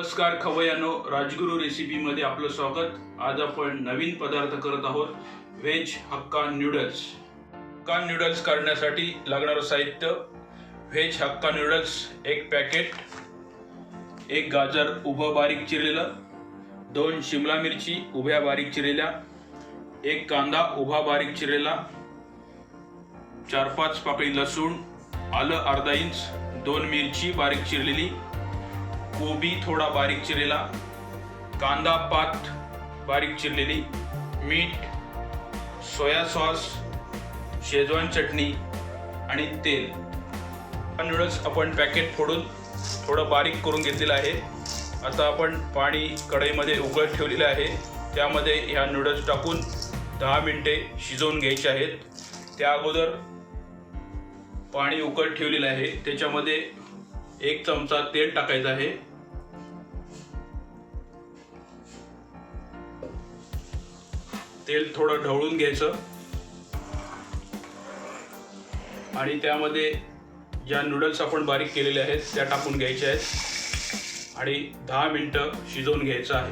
नमस्कार खवय्यांनो, राजगुरू रेसिपीमध्ये आपलं स्वागत। आज आपण नवीन पदार्थ करत आहोत, veg hakka noodles. Hakka noodles करण्यासाठी लागणारं साहित्य: व्हेज हक्का नूडल्स 1 पॅकेट, 1 गाजर उभं बारीक चिरलेलं, 2 शिमला मिरची उभ्या बारीक चिरलेल्या, 1 कांदा उभा बारीक चिरलेला, 4-5 पाकळी लसूण, आलं अर्धा इंच, 2 मिरची बारीक चिरलेली, कोबी थोडा बारीक चिरलेला, कांदा पात बारीक चिरलेली, मीठ, सोया सॉस, शेजवान चटणी आणि तेल। नूडल्स आपण पॅकेट फोडून थोडं बारीक करून घेतलेलं आहे। आता आपण पाणी कढईमध्ये उकळत ठेवलेलं आहे, त्यामध्ये ह्या नूडल्स टाकून 10 मिनिटे शिजवून घ्यायचे आहेत। त्या अगोदर पाणी उकळत ठेवलेलं आहे, त्याच्यामध्ये 1 चमचा तेल टाकायचं आहे। तेल थोडं ढवळून घ्यायचं आणि त्यामध्ये ज्या नूडल्स आपण बारीक केलेले आहेत त्या टाकून घ्यायच्या आहेत आणि 10 मिनिटं शिजवून घ्यायचं आहे।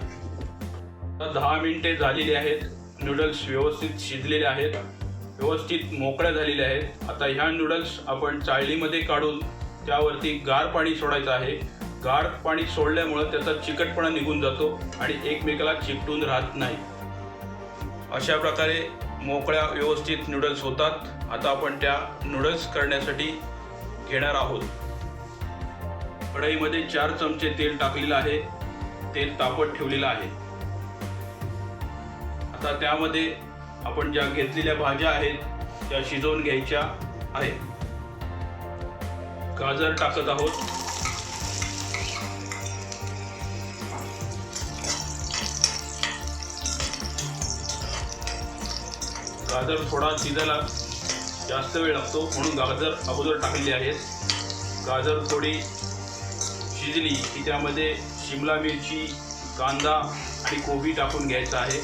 आता 10 मिनिटे झालेली आहेत, नूडल्स व्यवस्थित शिजलेले आहेत, व्यवस्थित मोकळ्या झालेल्या आहेत। आता ह्या नूडल्स आपण चाळणीमध्ये काढून त्यावरती गार पाणी सोडायचं आहे। गार पाणी सोडल्यामुळे त्याचा चिकटपणा निघून जातो आणि एकमेकाला चिकटून राहत नाही। अशा प्रकारे मोकळ्या व्यवस्थित नूडल्स होतात। आता आपण त्या नूडल्स करण्यासाठी घेणार आहोत। कढईमध्ये 4 चमचे तेल टाकलेलं आहे, तेल तापत ठेवलेलं आहे। आता त्यामध्ये आपण ज्या घेतलेल्या भाज्या आहेत त्या शिजवून घ्यायच्या आहेत। गाजर टाकत आहोत, गाजर थोडा शिजायला जास्त वेळ लागतो म्हणून गाजर अगोदर टाकलेली आहेत। गाजर थोडी शिजली की त्यामध्ये शिमला मिरची, कांदा आणि कोबी टाकून घ्यायचं आहे।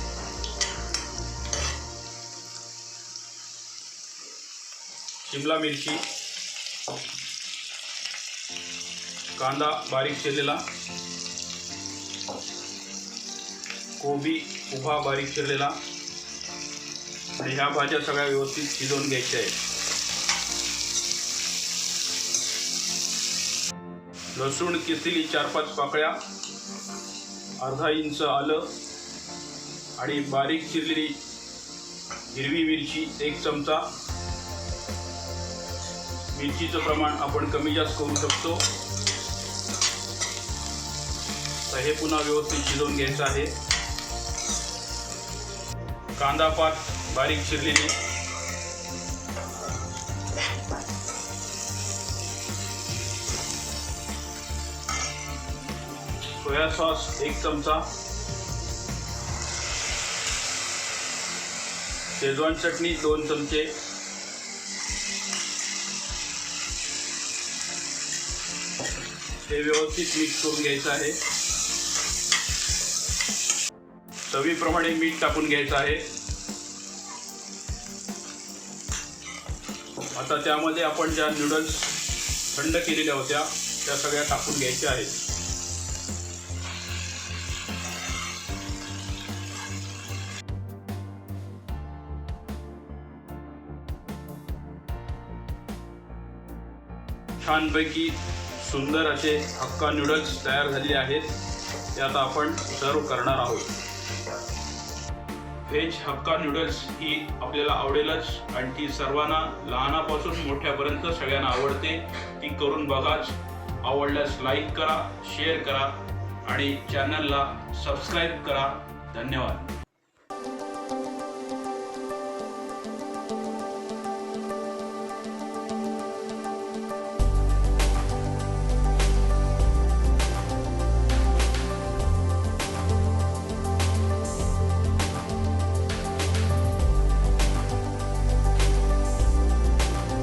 शिमला मिरची, कांदा बारीक चिरलेला, कोबी उभा बारीक चिरलेला आणि ह्या भाज्या सगळ्या व्यवस्थित शिजवून घ्यायच्या आहेत। लसूण किसलेली 4-5 पाकळ्या, अर्धा इंच आलं आणि बारीक चिरलेली हिरवी मिरची 1 चमचा। मिरचीचं प्रमाण आपण कमी जास्त करू शकतो। तर हे पुन्हा व्यवस्थित शिजवून घ्यायचं आहे। कांदा पात बारीक चिरलेली, सोया सॉस 1 चमचा, शेजवान चटणी 2 चमचे, हे व्यवस्थित मिक्स करून घ्यायचं आहे। चवीप्रमाणे मीठ टाकून घ्यायचं आहे। आता त्यामध्ये आपण ज्या नूडल्स थंड केलेल्या होत्या त्या सगळ्या टाकून घ्यायच्या आहेत। छानपैकी सुंदर असे हक्का नूडल्स तयार झालेले आहेत, ते आता आपण सर्व करणार आहोत। व्हेज हक्का नूडल्स ही आपल्याला आवडेलच आणि ती सर्वांना लहानापासून मोठ्यापर्यंत सगळ्यांना आवडते। ती करून बघाच। आवडल्यास लाईक करा, शेअर करा आणि चॅनलला सबस्क्राईब करा। धन्यवाद।